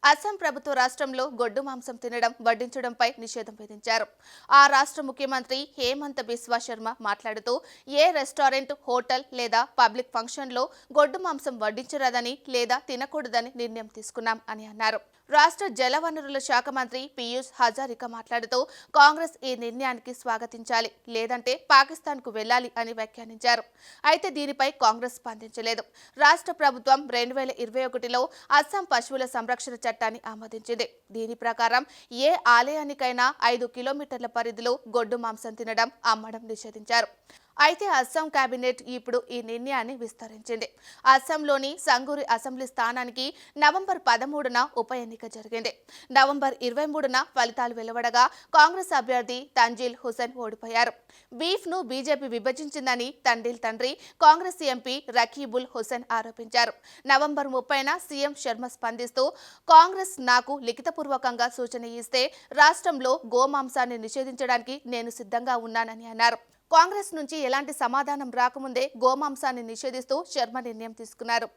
అస్సాం ప్రభుత్వ రాష్ట్రంలో గొడ్డు మాంసం తినడం వడ్డించడంపై నిషేధం విధించారు. ఆ రాష్ట్ర ముఖ్యమంత్రి హేమంత బిస్వా శర్మ మాట్లాడుతూ ఏ రెస్టారెంట్, హోటల్ లేదా పబ్లిక్ ఫంక్షన్లో గొడ్డు మాంసం వడ్డించరాదని లేదా తినకూడదని నిర్ణయం తీసుకున్నాం అని అన్నారు. రాష్ట్ర జలవనరుల శాఖ మంత్రి పీయూష్ హజారికా మాట్లాడుతూ కాంగ్రెస్ ఈ నిర్ణయానికి స్వాగతించాలి, లేదంటే పాకిస్తాన్కు వెళ్లాలి అని వ్యాఖ్యానించారు. అయితే దీనిపై కాంగ్రెస్ స్పందించలేదు. రాష్ట్ర ప్రభుత్వం 2021లో అస్సాం పశువుల సంరక్షణ చట్టాన్ని ఆమోదించింది. దీని ప్రకారం ఏ ఆలయానికైనా 5 కిలోమీటర్ల పరిధిలో గొడ్డు మాంసం తినడం, అమ్మడం నిషేధించారు. అయితే అస్సాం కేబినెట్ ఇప్పుడు ఈ నిర్ణయాన్ని విస్తరించింది. అస్సాంలోని సంగూరి అసెంబ్లీ స్థానానికి నవంబర్ 13న ఉప ఎన్నిక జరిగింది. నవంబర్ 23న ఫలితాలు వెలువడగా కాంగ్రెస్ అభ్యర్థి తంజీల్ హుసేన్ ఓడిపోయారు. బీఫ్ను బీజేపీ విభజించిందని తండీల్ తండ్రి కాంగ్రెస్ ఎంపీ రకీబుల్ హుసేన్ ఆరోపించారు. నవంబర్ 30న సీఎం శర్మ స్పందిస్తూ కాంగ్రెస్ నాకు లిఖితపూర్వకంగా సూచన ఇస్తే రాష్ట్రంలో గోమాంసాన్ని నిషేధించడానికి నేను సిద్ధంగా ఉన్నానని అన్నారు. కాంగ్రెస్ నుంచి ఎలాంటి సమాధానం రాకముందే గోమాంసాన్ని నిషేధిస్తూ శర్మ నిర్ణయం తీసుకున్నారు.